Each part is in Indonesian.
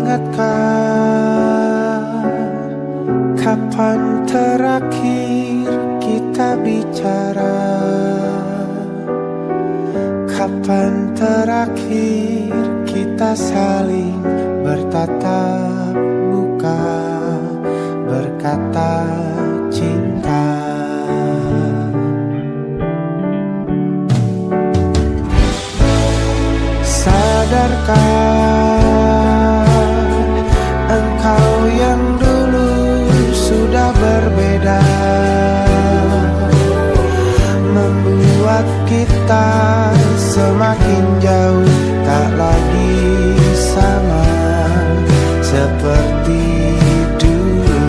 ingatkah kapan terakhir kita bicara? Kapan terakhir kita saling bertatap muka, berkata cinta? Sadarkah engkau yang dulu sudah berbeda, membuat kita semakin jauh, tak lagi sama seperti dulu.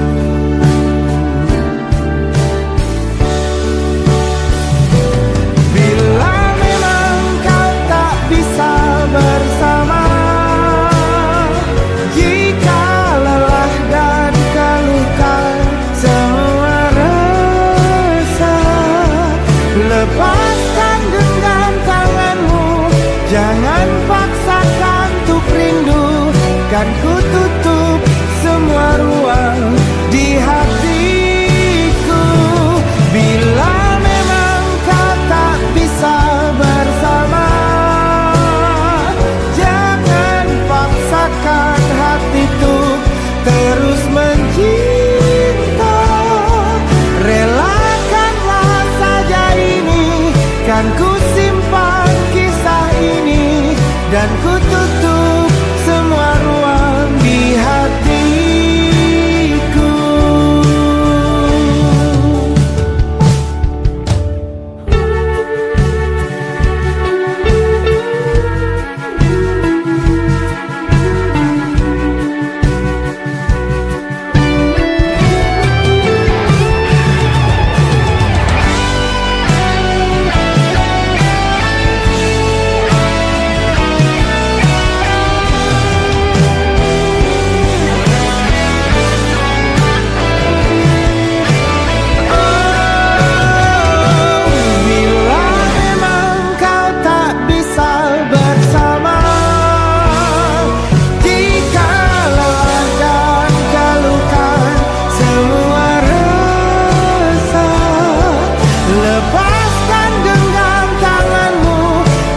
Bila memang kau tak bisa bersama, jika lelah dan keluhkan semua resah, lepaskan genggam tanganmu, jangan paksakan untuk rindu. Kan ku tutup semua ruang di hatiku. Bila memang kau tak bisa bersama, jangan paksakan hatiku terus mencinta. Relakanlah saja ini, kan ku simpan kisah ini, dan ku tutup semua ruang di hatiku.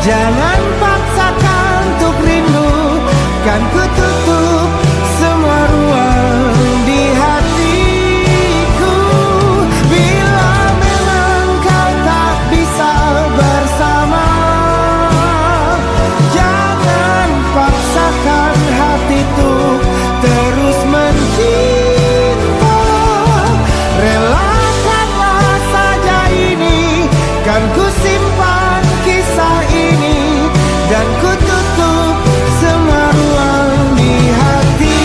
Jangan paksakan untuk rindu, kan ku tutup semua ruang di hatiku. Bila memang kau tak bisa bersama, jangan paksakan hatiku terus mencinta. Relakanlah saja ini, kan ku simpan kisah ini, dan ku tutup semua ruang di hatiku.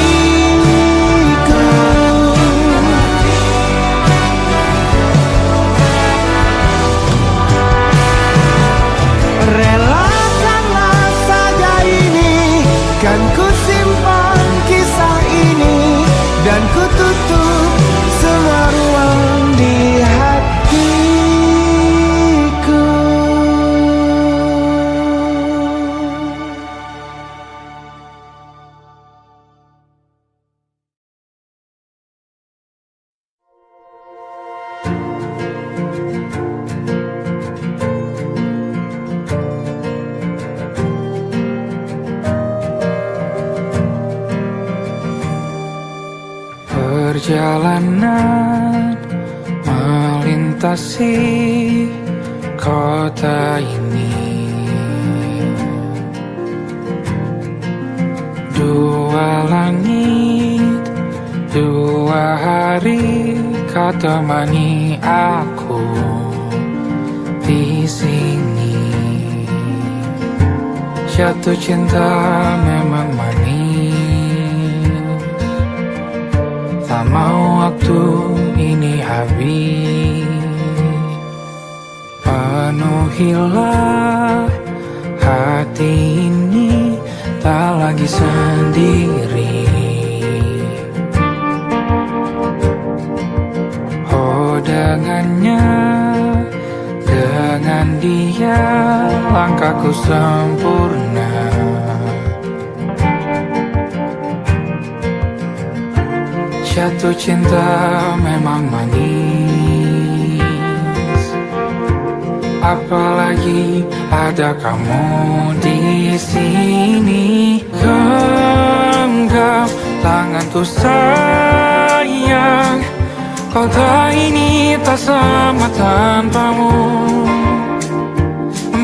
Relakanlah saja ini, kan ku simpan kisah ini, dan ku tutup semua ruang di hatiku. Perjalanan melintasi kota ini, dua langit, dua hari kau temani aku di sini. Jatuh cinta memang manis, tak mau waktu ini habis. Penuhilah hati ini, tak lagi sendiri. Oh, dengannya, dengan dia langkahku sempurna. Jatuh cinta memang manis, apalagi ada kamu di sini. Genggam tanganku sayang, kota ini tak sama tanpamu.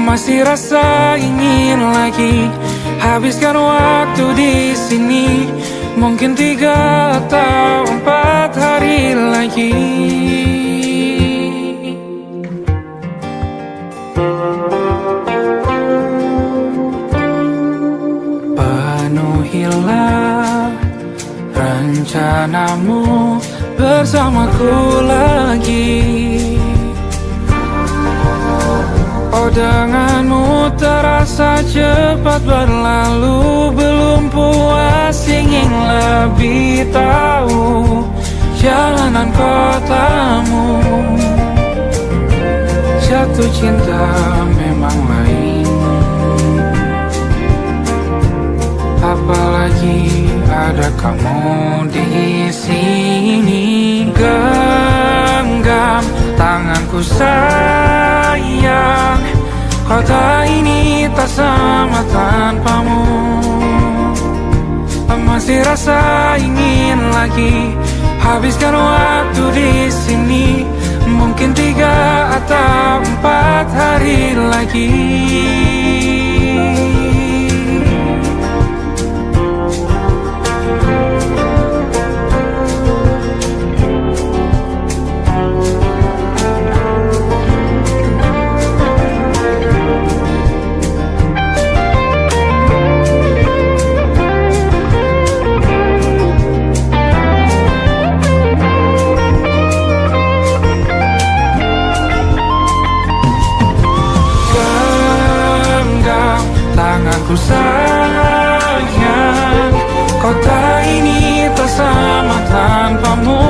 Masih rasa ingin lagi habiskan waktu di sini. Mungkin 3 atau 4 hari lagi. Penuhilah rencanamu bersamaku lagi. Oh, denganmu terasa cepat berlalu. Belum puas ingin lebih tahu jalanan kotamu. Jatuh cinta memang lain, apalagi ada kamu di sini. Genggam tanganku sayang, kota ini tak sama tanpamu. Masih rasa ingin lagi habiskan waktu di sini. Mungkin 3 atau 4 hari lagi. Tanganku sayang, kota ini tak sama tanpamu.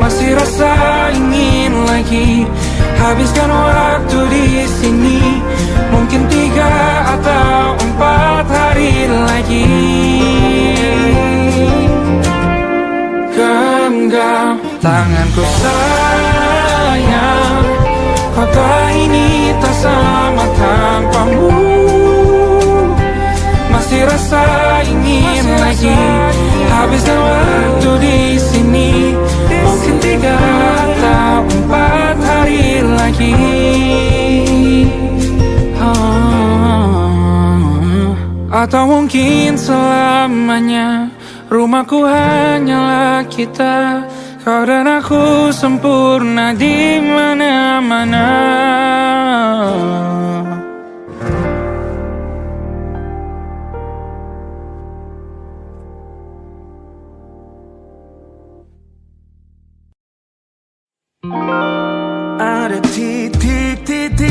Masih rasa ingin lagi habiskan waktu di sini. Mungkin 3 atau 4 hari lagi. Genggam tanganku sayang, kota ini tak sama tanpamu. Masih rasa ingin lagi habiskan waktu di sini. Mungkin 3 atau 4 hari lagi. Atau mungkin selamanya. Rumahku hanyalah kita, kau dan aku sempurna di mana-mana. Ada titik-titik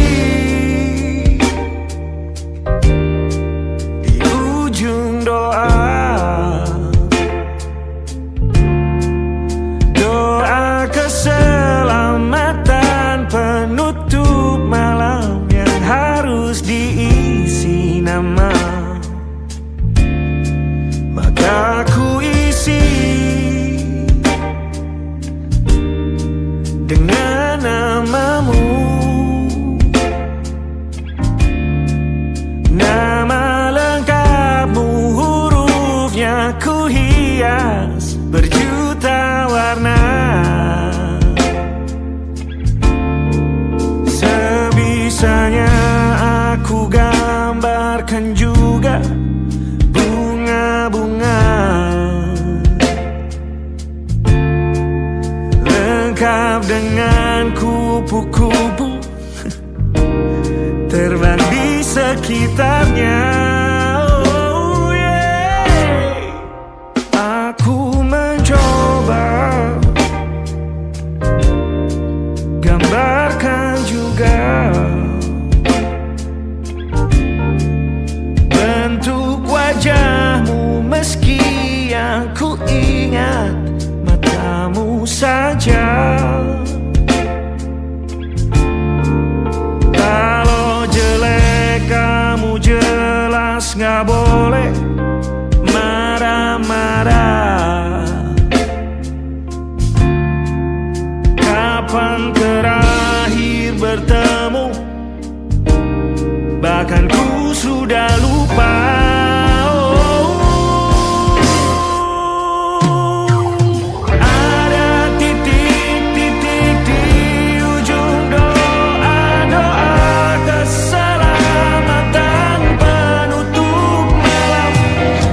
di ujung doa. Doa keselamatan penutup malam yang harus diisi nama. Maka ku isi dengan namamu. Nama lengkapmu, hurufnya ku hias berjuta warna. Sebisanya aku gambarkan juga bunga-bunga, lengkap dengan kupu-kupu terbang di sekitarnya. Oh yeah. Aku mencoba gambarkan juga bentuk wajahmu, meski yang ku ingat matamu saja. Kalau jelek kamu jelas gak boleh marah-marah. dan ku sudah lupa. Ada titik-titik di ujung doa-doa keselamatan penutup malam.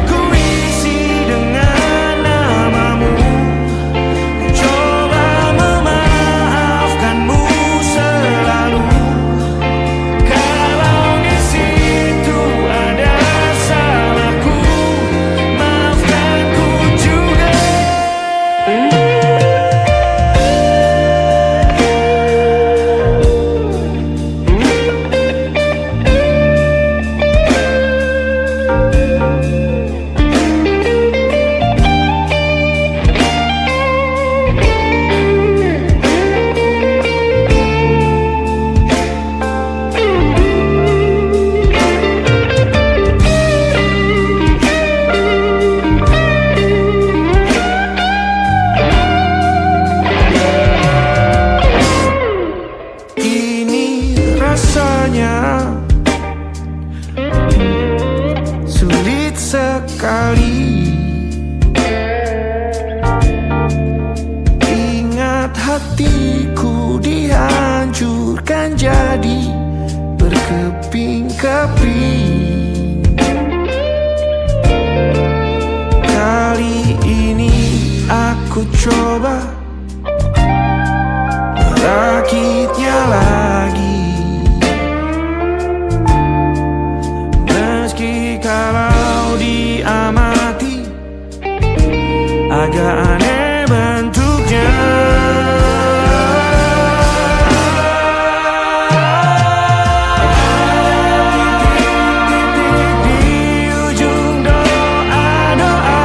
Ku isi dengan namamu, coba memaafkanmu selalu. Kalau di situ ada salahku, maafkan ku juga. Ini rasanya sulit sekali. Ingat hatiku dihancurkan jadi berkeping-keping. Kali ini aku coba merakitnya lagi. Meski kalau diamati agak aneh bentuknya. Titik-titik di ujung doa-doa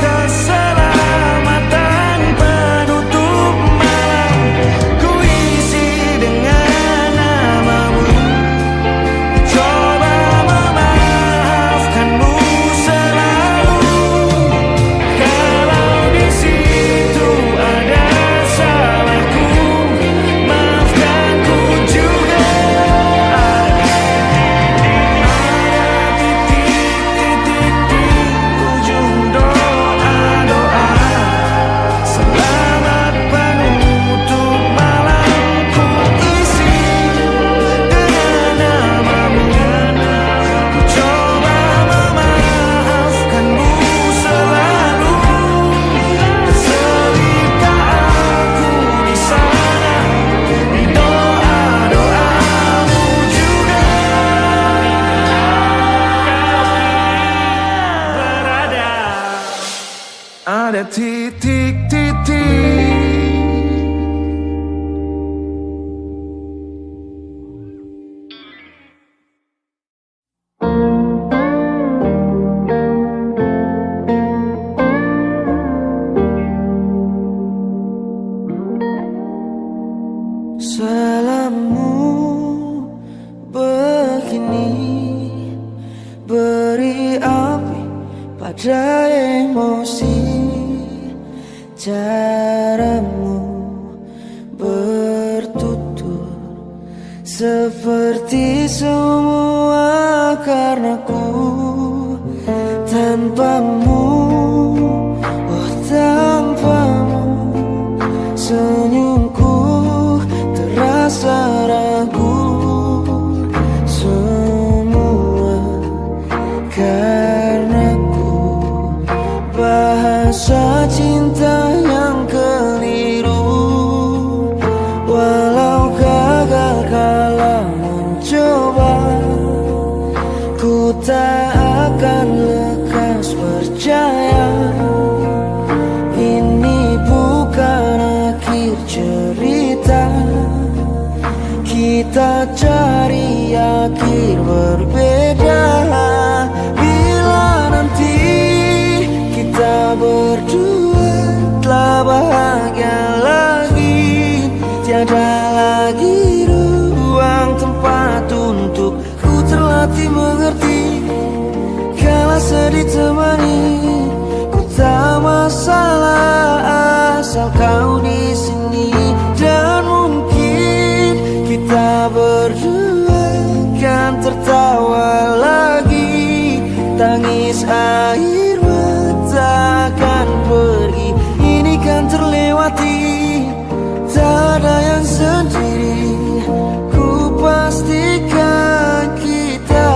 keselamatan penutup malam. Ku isi dengan namamu, coba memaafkanmu selalu. Kalau di situ ada salahku, maafkan ku juga. Ada titik-titik di ujung doa-doa selamat penutup malam. Ku isi dengan namamu, ku coba memaafkanmu selalu. Selipkah aku di sana, di doa-doamu juga. Berada ada titik-titik. Salahmu begini, beri api pada emosi. Caramu bertutur seperti semua karenaku. Tanpamu, oh tanpamu, senyumku terasa ragu. Semua karenaku, bahasa cinta yang keliru. Walau gagal kala mencoba, ku tak akan lekas percaya. Ini bukan akhir cerita, kita cari akhir berbeda. Bila nanti kita berdua telah bahagia lagi, tiada lagi ruang tempat untuk ku terlatih mengerti. Kala sedih temani, ku tak masalah asal kau di sini. Dan mungkin kita berdua kan tertawa Tangis air mata akan pergi, ini kan terlewati. Tak ada yang sendiri, ku pastikan kita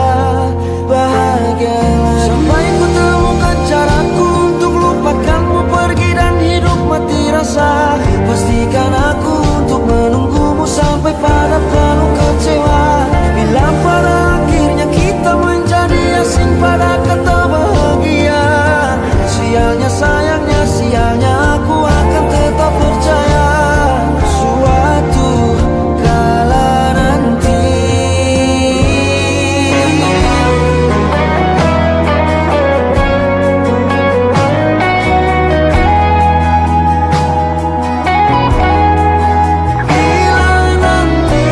bahagia lagi. Sampai ku temukan caraku untuk lupakanmu pergi dan hidup mati rasa. Pastikan aku untuk menunggumu sampai pada penuh kecewa. Bila pada akhirnya kita menjadi asing pada kata bahagia, sialnya sayangnya sialnya aku akan tetap percaya suatu kala nanti. Bila nanti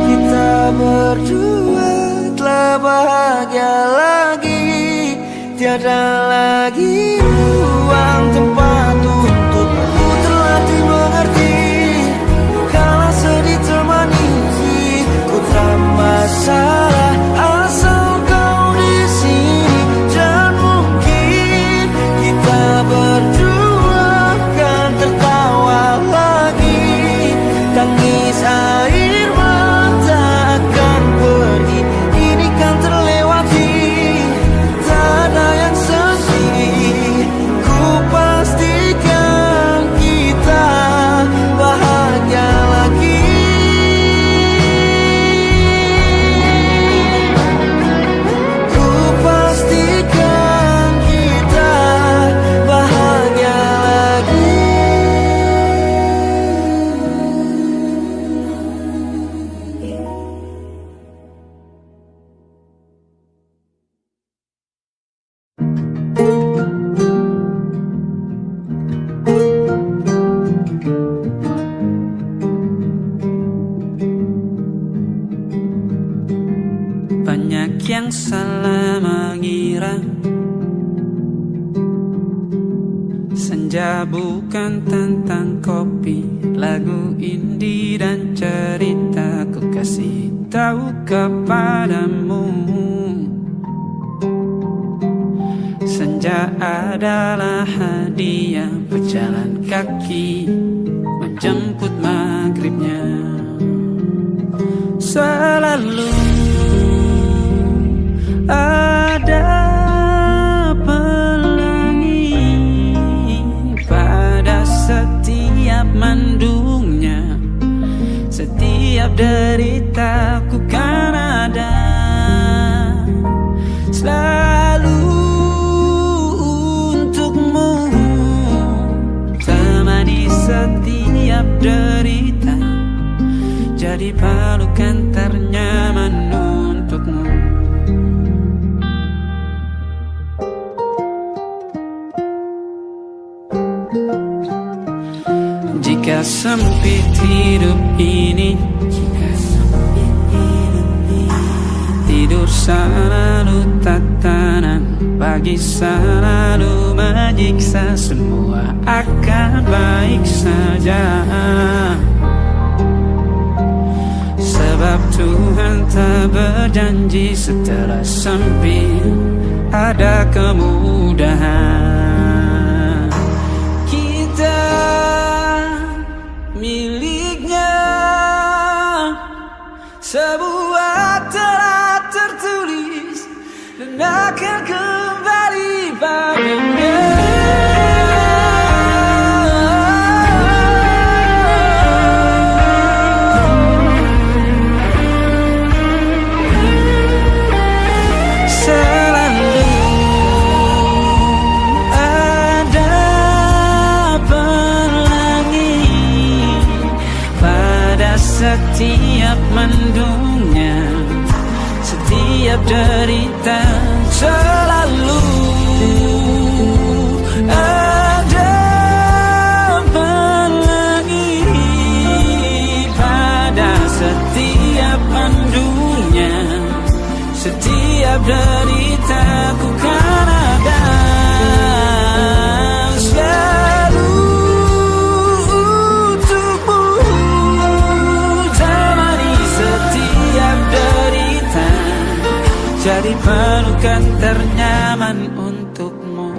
kita berdua telah bahagia lagi, tiada lagi ruang tempat untukku terlatih mengerti. Kala sedih temani, ku tak masalah asal kau di sini. Dan mungkin kita berdua kan tertawa lagi. Tangis air mata akan pergi, ini kan terlewati. Tak ada yang sendiri, ku pastikan kita bahagia lagi. Ku pastikan kita bahagia lagi. Banyak yang salah mengira senja bukan tentang kopi, lagu indie dan cerita. Ku kasih tahu kepadamu, senja adalah hadiah berjalan kaki menjemput maghribnya. Selalu ada pelangi pada setiap mendungnya. Setiap deritaku kan ada selalu untukmu, temani setiap derita, jadi pelukan ternyaman untukmu. Jika sempit hidup ini, tidur selalu tatanan, pagi selalu menyiksa, semua akan baik saja. Sebab Tuhan tak berjanji setelah sempit ada kemudahan. Kita miliknya, sebuah telah tertulis dan akan kembali padanya. Setiap mendungnya, setiap derita, selalu ada pelangi pada setiap mendungnya. Setiap derita ku kan ada selalu untukmu, temani setiap derita, Jadi pelukan ternyaman untukmu.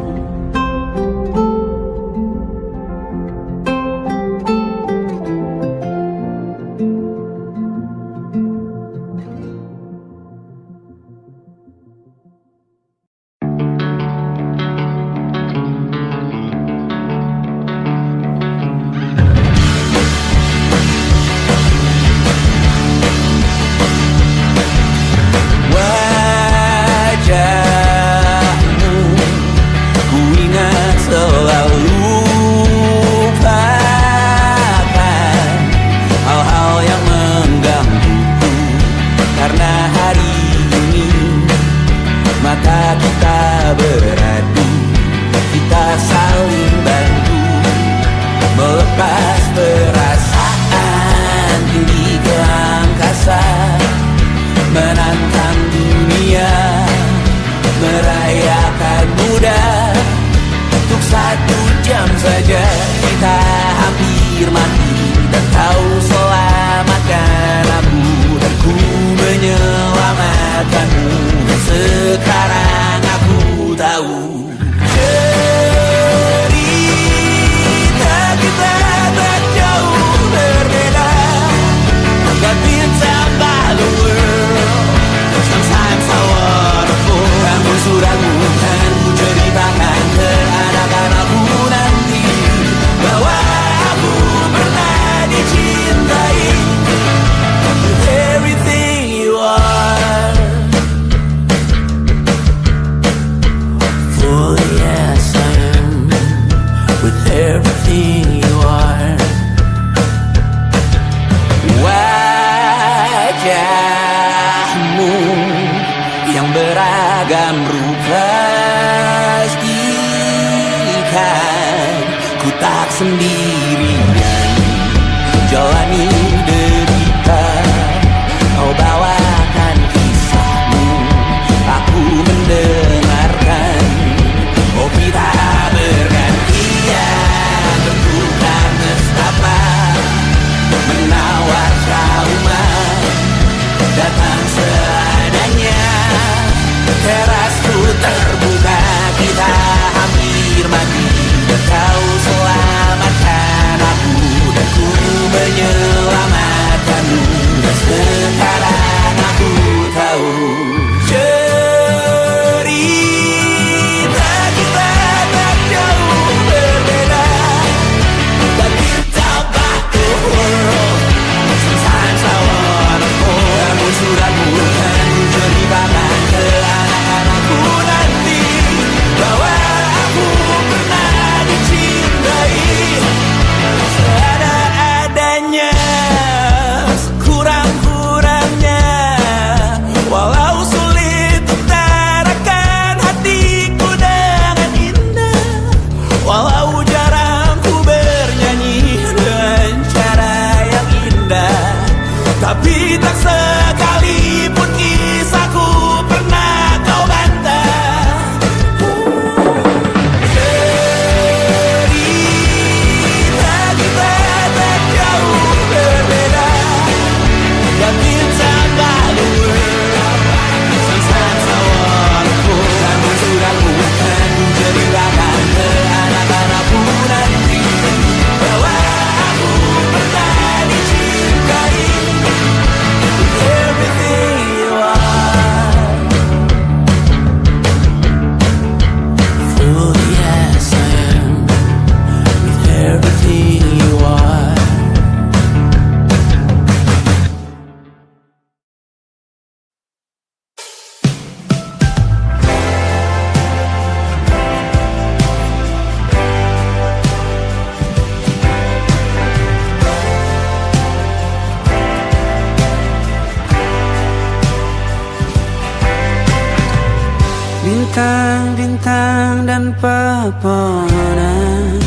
Bintang-bintang dan pepohonan,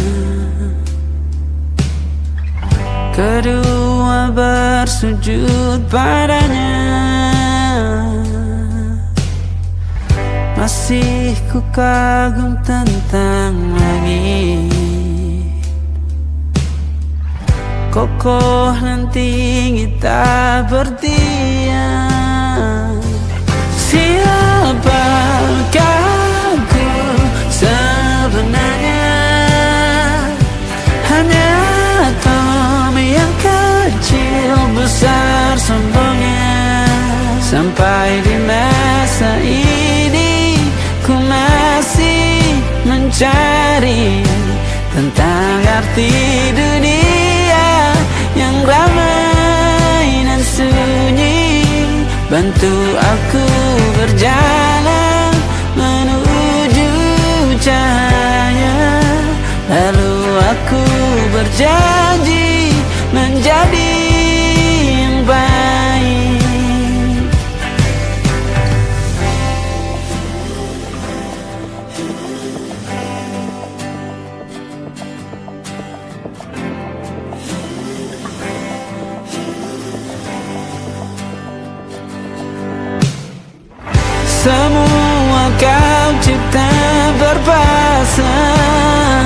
kedua bersujud padanya. Masih ku kagum tentang langit, kokoh dan tinggi tak berdiam. Siapakah aku sebenarnya? Hanya Tom yang kecil besar sombongnya. Sampai di masa ini ku masih mencari tentang arti dunia yang ramai dan sunyi. Bantu aku berjalan menuju cahaya. Lalu aku berjanji menjadi yang baik. Semua kau cipta berpasang,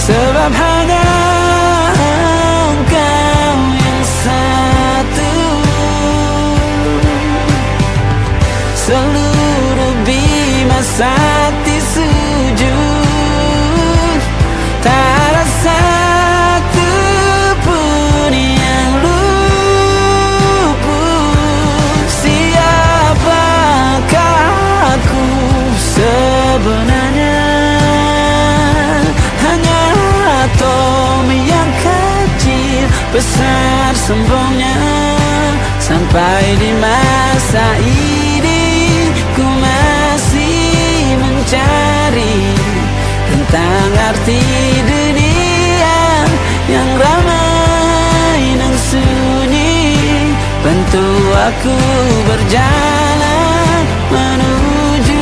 sebab hanya engkau yang satu. Seluruh bima sakti sujud, tak ada satu pun yang luput. Siapakah aku sebenarnya? Hanya Tom yang kecil besar sombongnya. Sampai di masa ini ku masih mencari tentang arti dunia yang ramai dan sunyi. Bantu aku berjalan menuju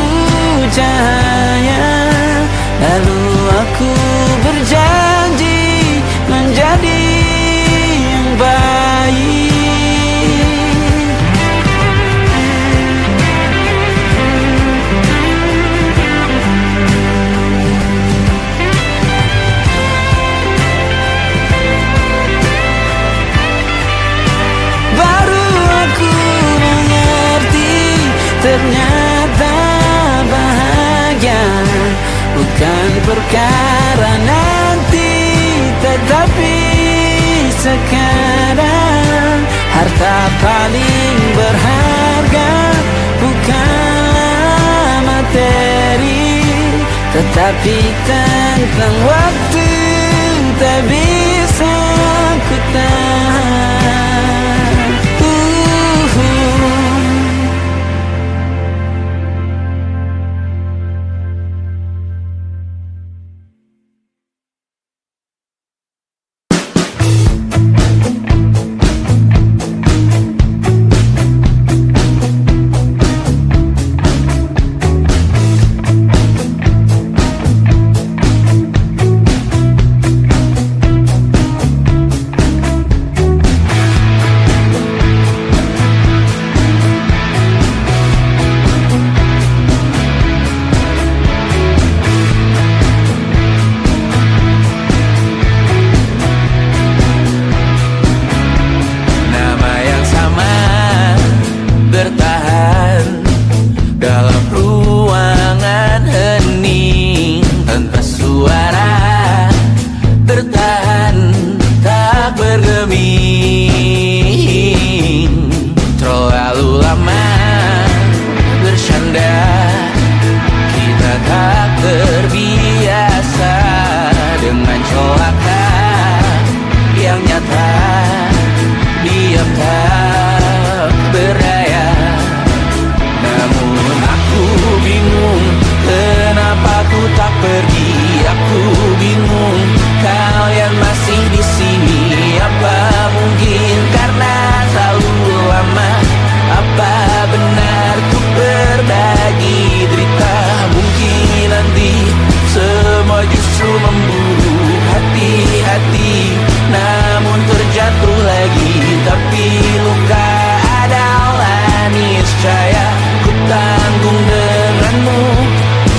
cahaya. Lalu aku berjanji menjadi yang baik. Baru aku mengerti ternyata bahagia bukan perkara nanti, tetapi sekarang. Harta paling berharga bukanlah materi, tetapi tentang waktu tak bisa ku tahan.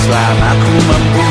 Selama ku mampu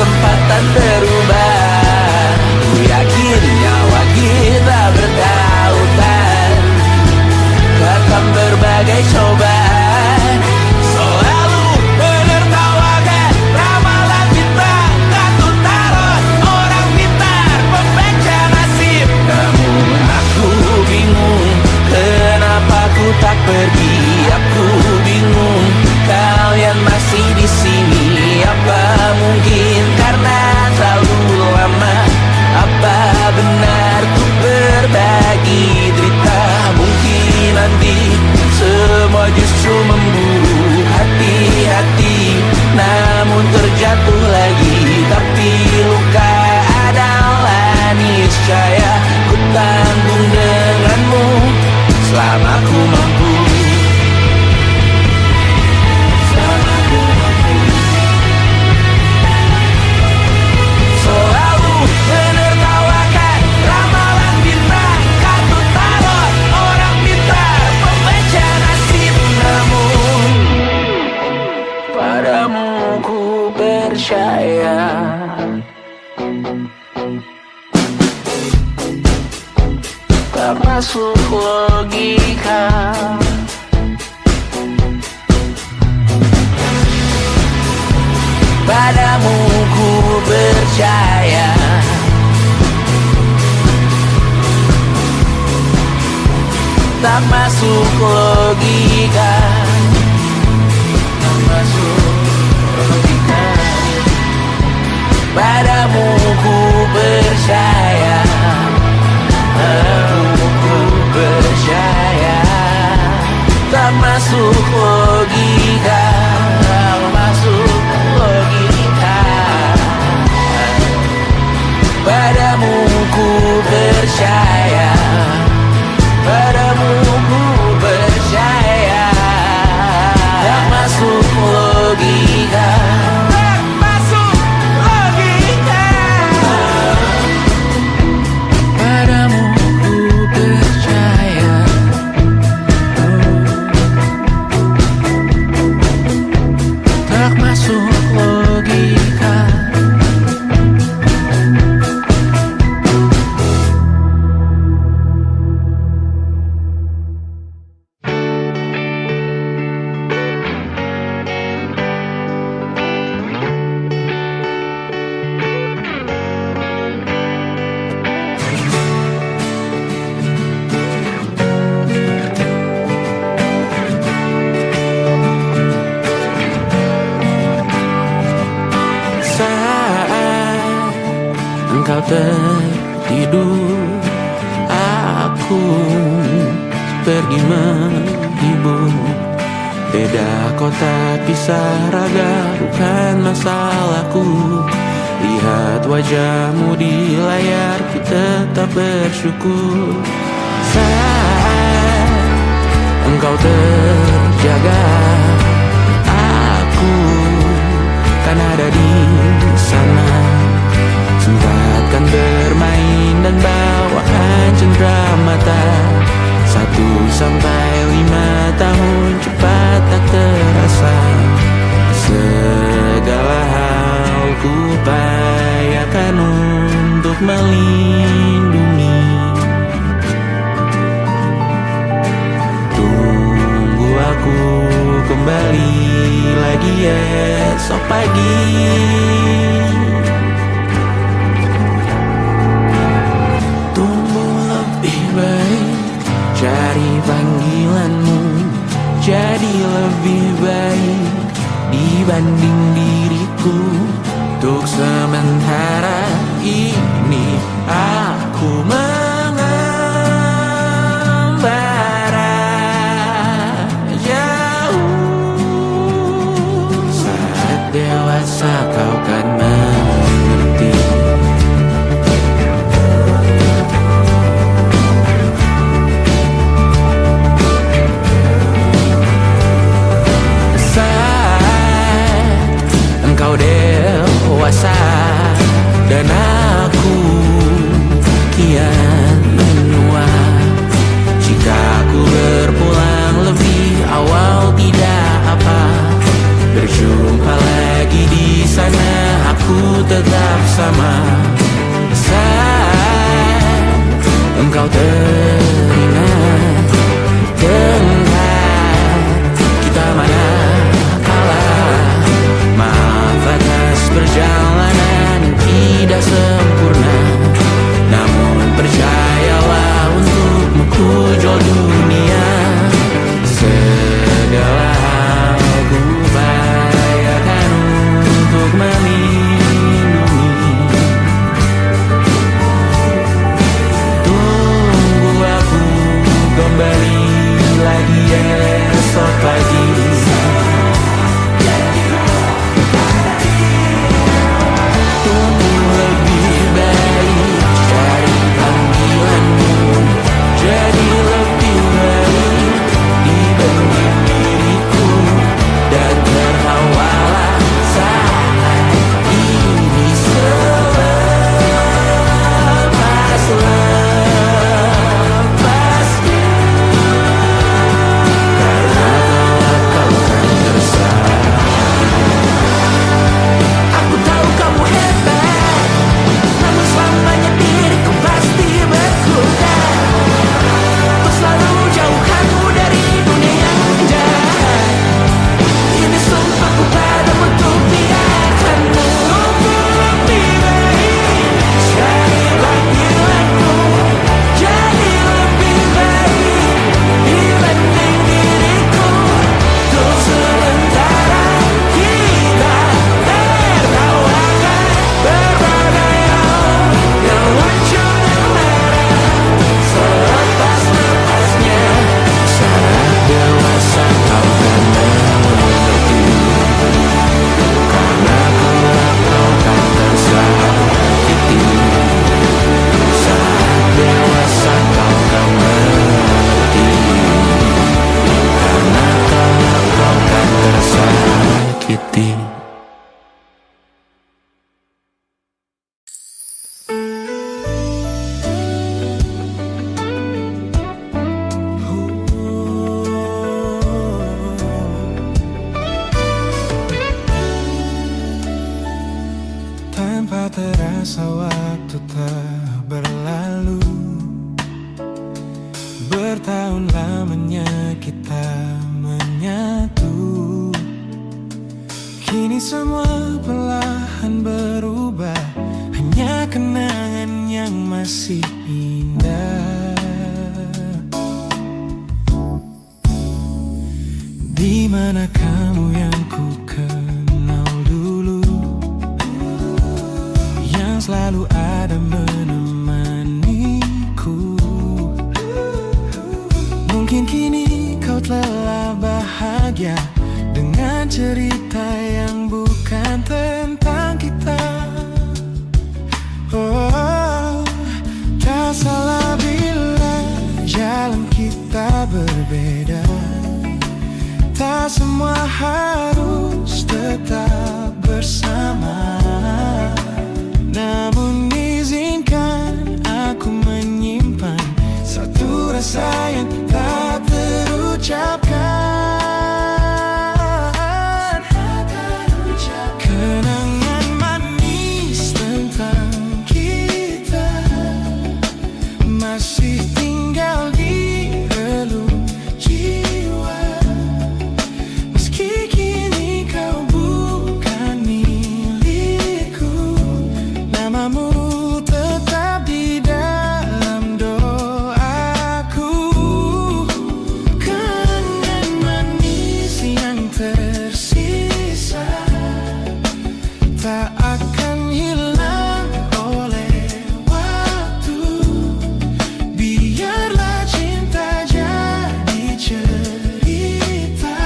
kesempatan berubah. Ku yakin nyawa kita bertautan, akan berbagai cobaan. Selalu menertawakan ramalan bintang, kartu tarot orang pintar, pembaca nasib. Namun aku bingung, kenapa ku tak pergi. Aku bingung, kalian masih di sini. Apa mungkin karena terlalu lama? Apa benar ku berbagi derita? Mungkin nanti semua justru memburu hati-hati, namun terjatuh lagi. Tapi luka adalah niscaya, ku tanggung denganmu selama ku mampu. Selalu menertawakan ramalan bintang, kartu tarot orang pintar, pembaca nasib. Namun padamu ku percaya. Tak masuk logika. Padamu ku percaya. Tak masuk logika. Tak masuk logika. Padamu ku percaya. Padamu ku percaya. Tak masuk logika. Tak masuk logika. Padamu ku percaya. Padamu ku percaya. Tak masuk logika. Tak masuk logika. Padamu ku percaya. Tak masuk logika. Saat engkau tertidur, aku pergi menghibur. Beda kota pisah raga bukan masalahku. Lihat wajahmu di layar, ku tetap bersyukur. Saat engkau terjaga, aku kan ada di sana. Sempatkan bermain dan bawakan cenderamata. 1-5 tahun cepat tak terasa. Segala hal ku upayakan untuk melindungi. Tunggu aku kembali lagi esok pagi. Tumbuh lebih baik, cari panggilanmu. Jadi lebih baik dibanding diriku. Untuk sementara ini aku mengembara jauh. Saat dewasa kau kan mengerti. Engkau dewasa dan aku kian menua. Jika aku berpulang lebih awal tidak apa. Berjumpa lagi di sana. bersama. Saat engkau teringat tentang kita mana kalah. Maaf atas perjalanan yang tidak sempurna, namun percayalah untukmu ku jual dunia. Segala hal ku upayakan untuk melindungi. Tunggu aku kembali lagi esok pagi. Tunggu lebih baik dari panggilanmu, jadi lebih baik dibanding diriku. Dan tertawalah saat ini selepas-lepasnya. Karena kelak kau kan tersakiti. Aku tahu kamu hebat, namun selamanya diriku pasti berkutat. Untuk selalu jauhkanmu dari dunia yang jahat. Ini sumpahku padamu untuk biarkanmu. Lebih baik dari panggilanmu, jadi lebih baik dibanding diriku. Untuk sementara kita tertawakan berbagai hal yang lucu dan marah. Selepas-lepasnya, saat dewasa kau kan mengerti. Karena kelak kau kan tersakiti. Saat dewasa kau kan mengerti. Karena kelak kau kan tersakiti. Tanpa terasa waktu telah berlalu. Bertahun lamanya kita menyatu. Kini semua perlahan berubah, hanya kenangan yang masih indah. Di mana kamu yang ku kenal dulu, yang selalu ada menemaniku. Mungkin kini kau telah bahagia dengan cerita yang bukan tentang kita. Oh, tak salah bila jalan kita berbeda. Tak semua harus tetap bersama. Namun izinkan aku menyimpan satu rasa yang tak terucapkan. Kenangan manis tentang kita masih tinggal di relung jiwa. Meski kini kau bukan milikku, namamu tetap di dalam doaku. Kenangan manis yang tersisa tak akan hilang oleh waktu. Biarlah cinta jadi cerita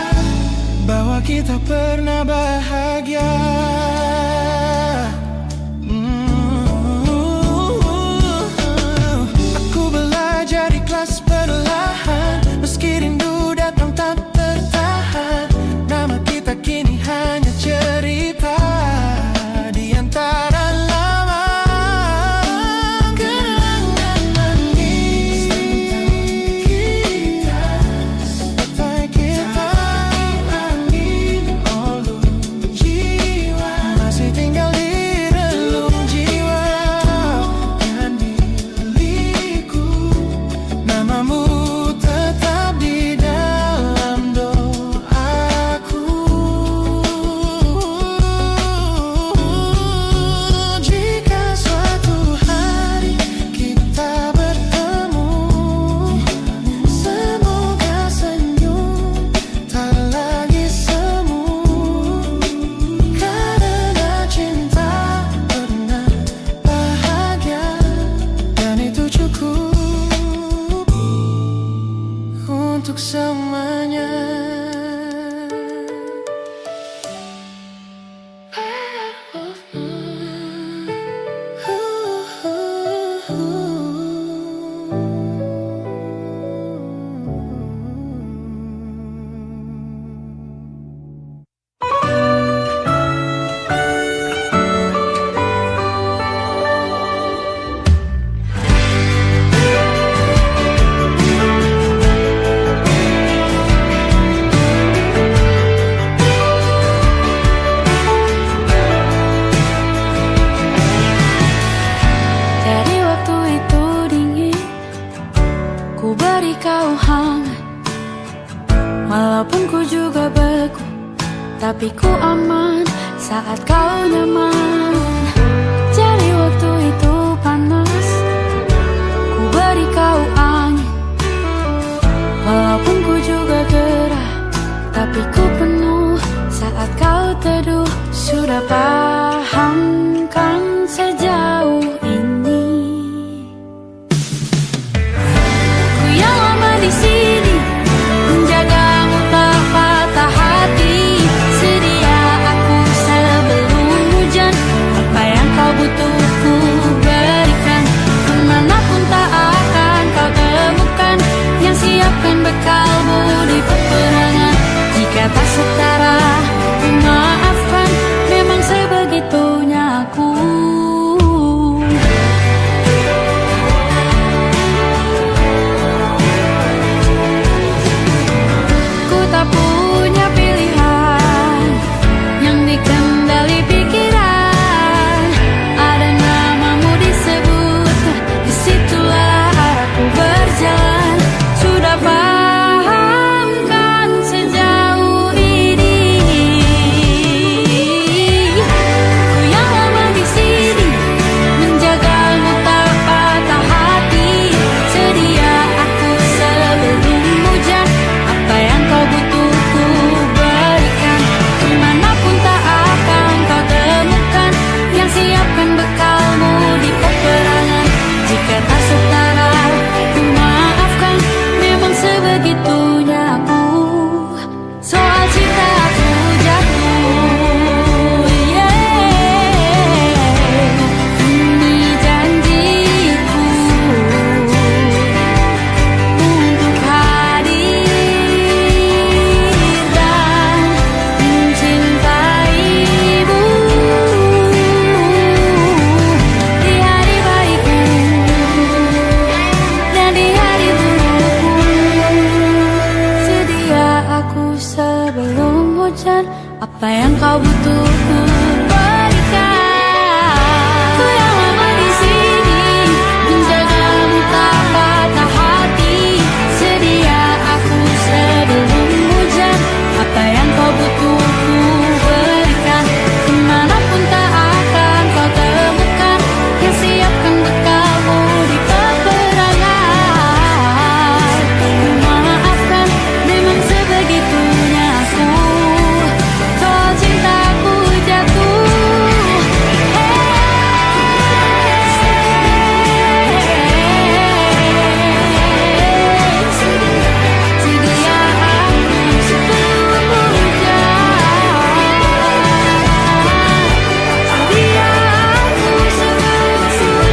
bahwa kita pernah bahagia. Aku belajar ikhlas perlahan, meski rindu datang tak tertahan. Nama kita kini hanya cerita di antara lama. Kenangan manis tentang kita, seperti kita angin olung jiwa. tapi ku aman saat kau nyaman. Jadi waktu itu panas, ku beri kau angin. Walaupun ku juga gerah, tapi ku penuh saat kau teduh. Sudah paham kan sejauh ini? Ku yang lama di sini, menjagamu tak patah hati. Sedia aku sebelum hujan, apa yang kau butuh ku berikan. Kemanapun tak akan kau temukan, yang siapkan bekalmu di peperangan. Jika tak setara, ku maafkan, memang sebegitunya aku. Ku tak punya pilihan yang dikendali pikiran. Ada namamu disebut, disitulah arahku berjalan. Sudah paham kan sejauh ini? Ku yang lama di sini, menjagamu tak patah hati. Sedia aku sebelum hujan, apa yang kau butuh ku berikan. Kemanapun tak akan kau temukan, yang siapkan bekalmu di peperangan. Jika tak setara, ku maafkan, memang sebegitunya aku. Soal cinta aku jatuh, ini janjiku untuk hadir dan mencintaimu di hari baikku dan di hari burukku. Sedia aku sebelum hujan, apa yang kau butuh ku berikan. Ku yang lama di sini, menjagamu tak patah hati. Sedia aku sebelum hujan, apa yang kau butuh ku berikan. Kemanapun tak akan kau temukan, yang siapkan bekalmu di peperangan. Ku maafkan, memang sebegitunya aku. Soal cintaku jatuh, sedia aku sebelum hujan. Sedia aku sebelum hujan.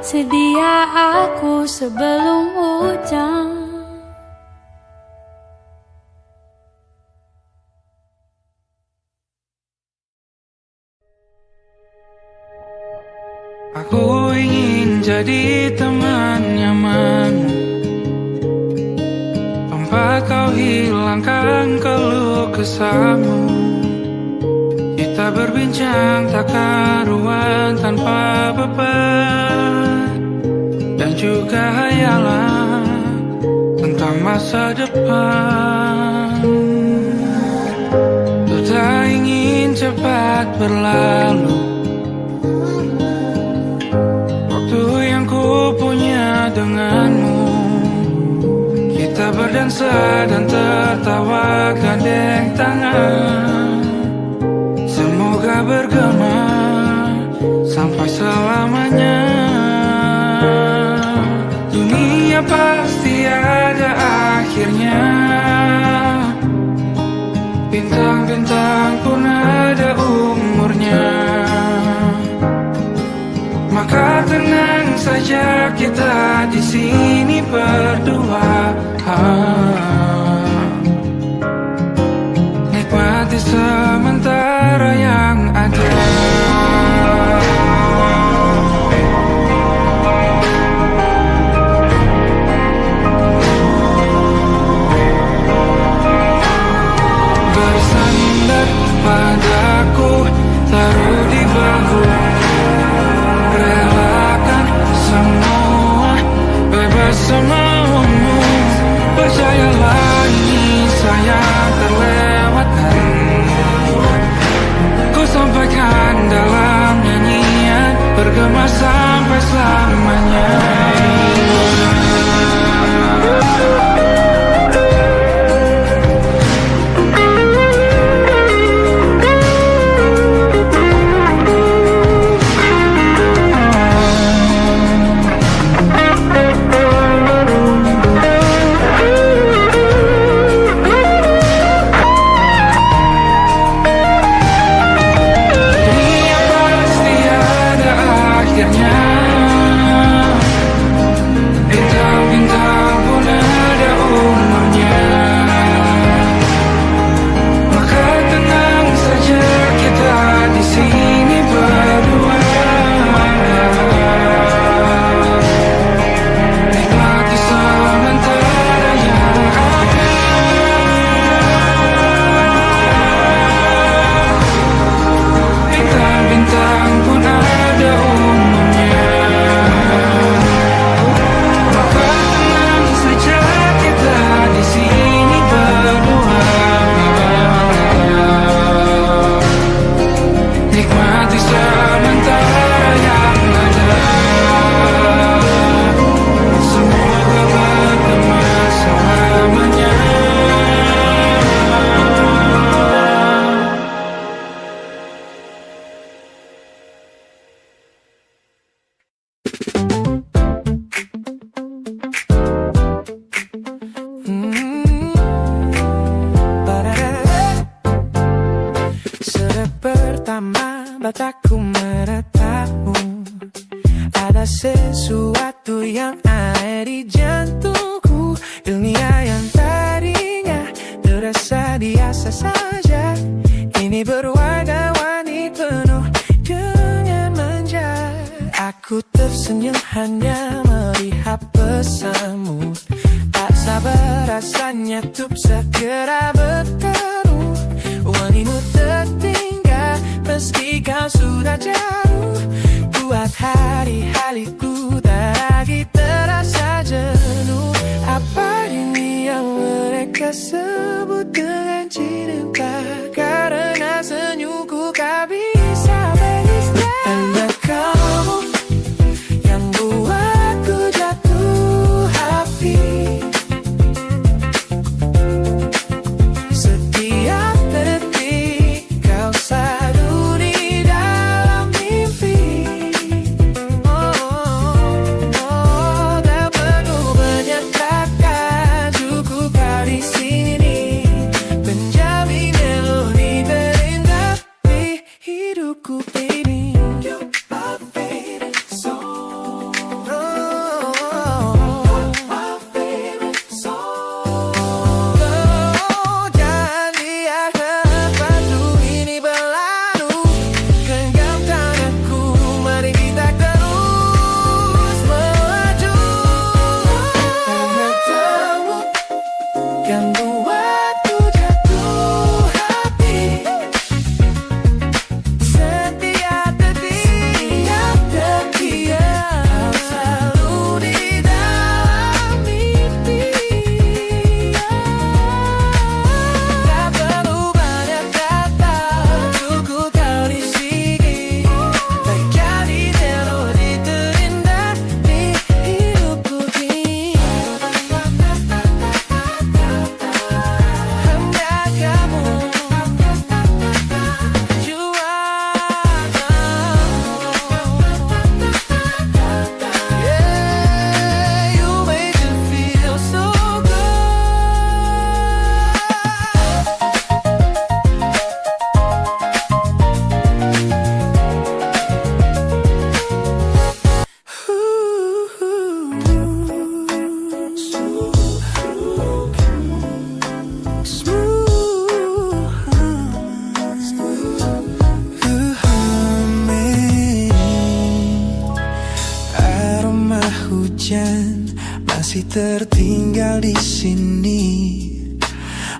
Sedia aku sebelum hujan. Aku ingin jadi teman nyamanmu, tempat kau hilangkan keluh kesahmu. Kita berbincang tak karuan tanpa beban, dan juga hayalan tentang masa depan. Ku tak ingin cepat berlalu, waktu yang ku punya denganmu. Kita berdansa dan tertawa gandeng tangan. Semoga bergema sampai selamanya. Dunia pasti ada akhirnya, bintang-bintang pun ada umurnya. Maka tenang saja kita di sini berdua. Nikmati sementara yang ada. Bersandar padaku, taruh di bahu. Relakan semua, bebas semaumu. Percayalah ini lama mataku menatapmu. Ada sesuatu yang ada di jantungku. Dunia yang tadinya terasa biasa saja kini berwarna-warni penuh dengan manja. Aku tersenyum hanya melihat pesanmu. Tak sabar rasanya untuk segera bertemu. Wangimu tertinggal meski kau sudah jauh. Buat hari-hariku tak lagi terasa jenuh. Apa ini yang mereka sebut dengan cinta? Karena senyumku tak bisa beristirahat. Hanya kamu yang buatku jatuh hati. Setiap detik kau selalu di dalam mimpi. Tak perlu banyak kata, cukup kau di sini menjamin melodi terindah di hidupku, baby. You're my favorite song. My favorite song. Jangan biarkan waktu ini berlalu. Genggam tanganku, mari kita terus melaju. Karena kamu yang buatku jatuh hati. Setiap detik kau selalu di dalam mimpi. Tak perlu banyak kata, cukup kau di sini menjadi melodi terindah di hidupku ini. Hanya kamu yeah, you make me feel so good. Aroma hujan masih tertinggal di sini,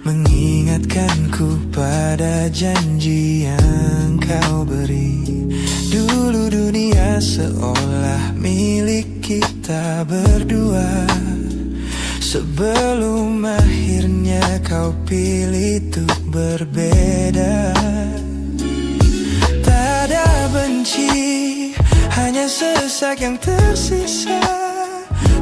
mengingatkanku pada janji yang kau beri. Dulu dunia seolah milik kita berdua. Sebelum akhirnya kau pilih untuk berbeda. Tak ada benci, hanya sesak yang tersisa.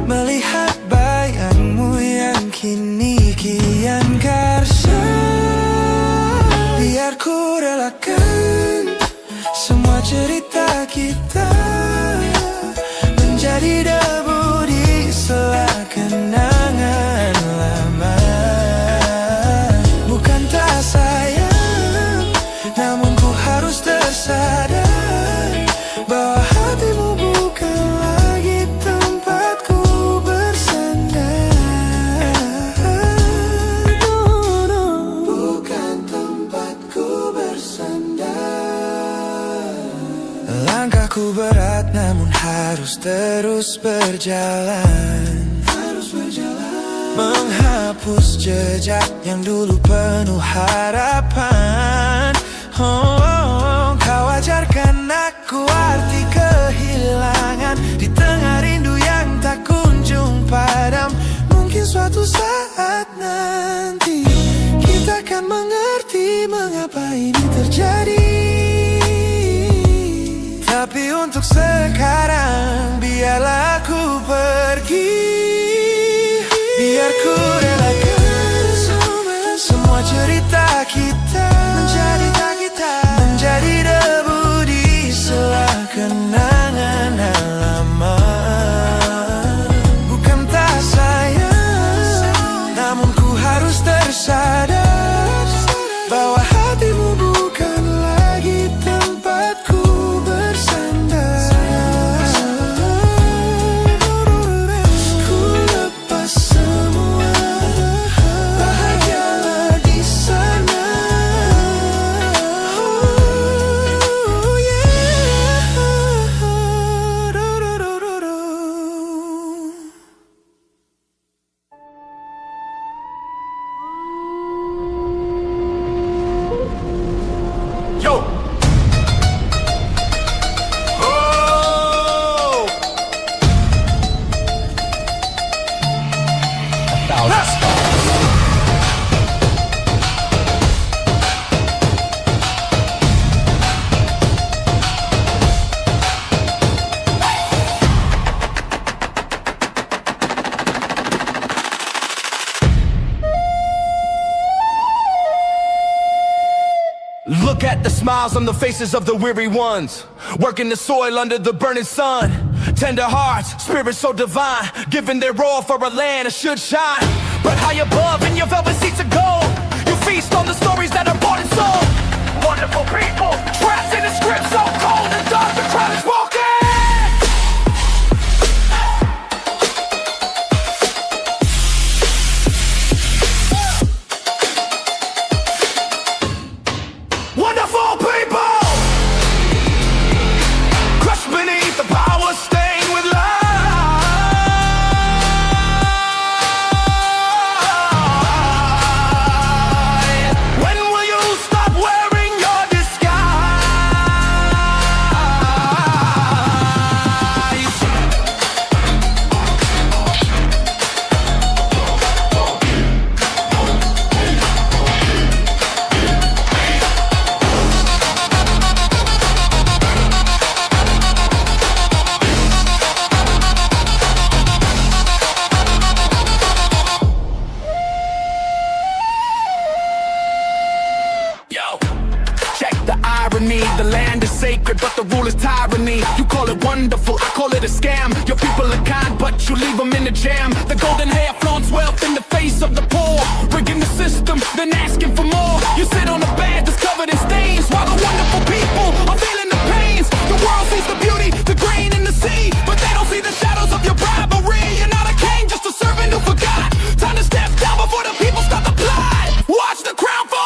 Melihat bayangmu yang kini kian karsa. Biar ku relakan semua cerita kita menjadi debu di sela kenangan lama. Bukan tak sayang, namun ku harus tersadar bahwa hatimu bukan lagi tempatku bersandar. No, no, bukan tempatku bersandar. Langkahku berat namun harus terus berjalan. Menghapus jejak yang dulu penuh harapan. Kau ajarkan aku arti kehilangan di tengah rindu yang tak kunjung padam. Mungkin suatu saat nanti kita akan mengerti mengapa ini terjadi. Tapi untuk sekarang biarlah aku pergi. Biar ku relakan semua cerita kita menjadi debu di sela kenangan lama. Bukan tak sayang, namun ku harus tersadar bahwa hatimu bukan lagi tempat Yo. Oh. Look at the smiles on the faces of the weary ones, working the soil under the burning sun. Tender hearts, spirits so divine, giving their all for a land that should shine. But high above in your velvet seats of gold, you feast on the stories that are bought and sold. Wonderful people, trapped in a script so cold and dark, the crowd is walking. Wonderful people, crushed beneath the power stained with light. When will you stop wearing your disguise? Yo, check the irony. The land is sacred, but the rule is tyranny. You call it wonderful, I call it a scam. Your people are kind, but you leave them in the jam. The golden hair flaunts wealth in the face of the poor, rigging the system, then asking for more. You sit on a bed that's covered in stains, while the wonderful people are feeling the pains. The world sees the beauty, the grain in the sea, but they don't see the shadows of your bribery. You're not a king, just a servant who forgot. Time to step down before the people start to plot. Watch the crown fall.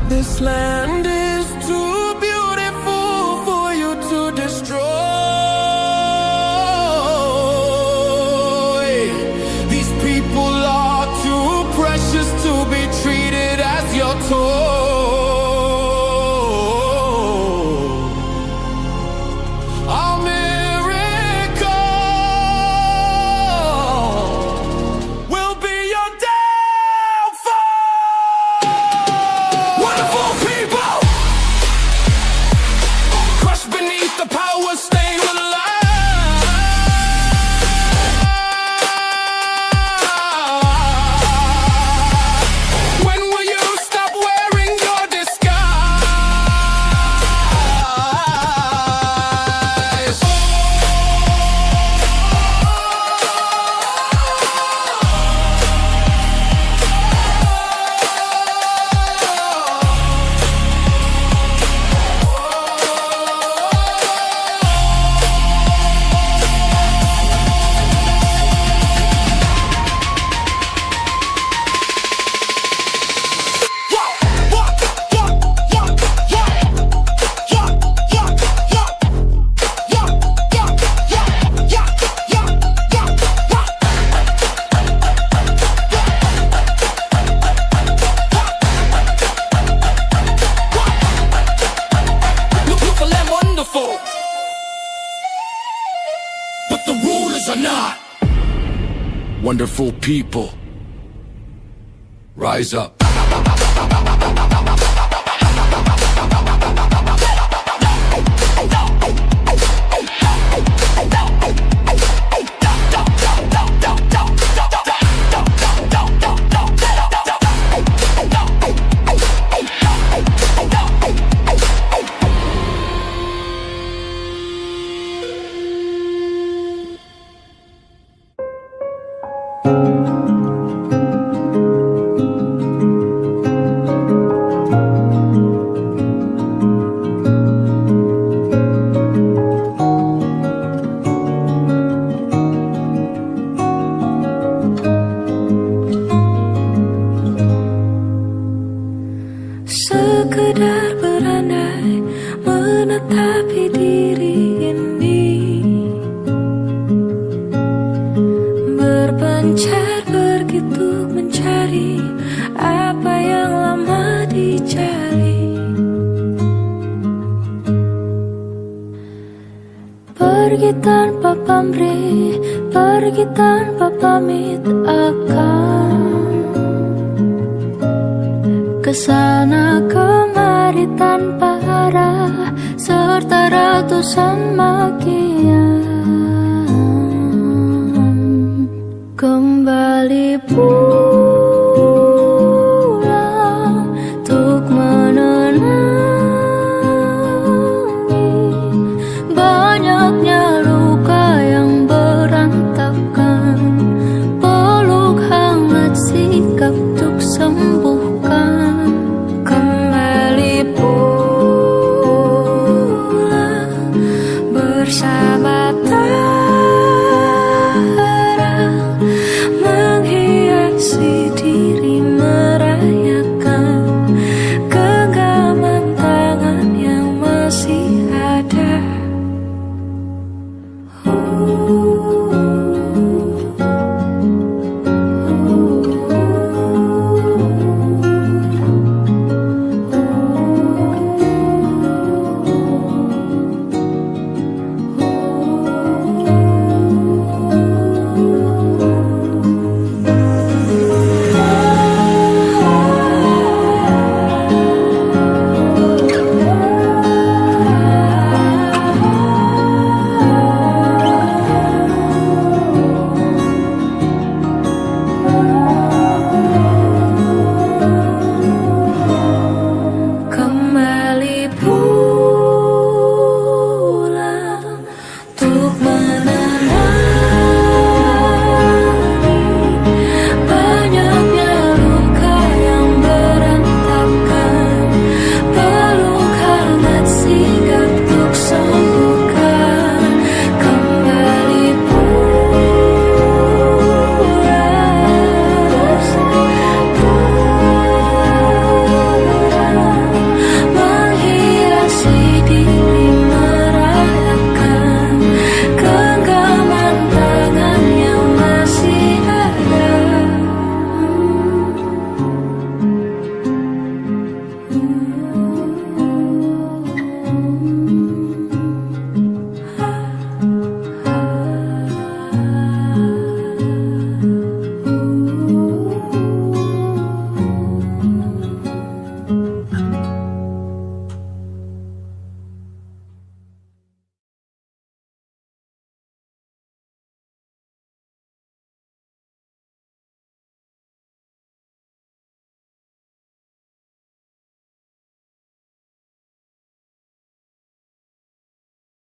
This land is too beautiful for you to destroy. These people are too precious to be treated as your toy. Our miracle will be your downfall. Wonderful people, crushed beneath the power stained with light. When will you stop wearing your disguise? Beautiful and wonderful, but the rulers are not. Wonderful people, rise up. tekan, kesana kemari tanpa arah, serta ratusan makian. Kembali pun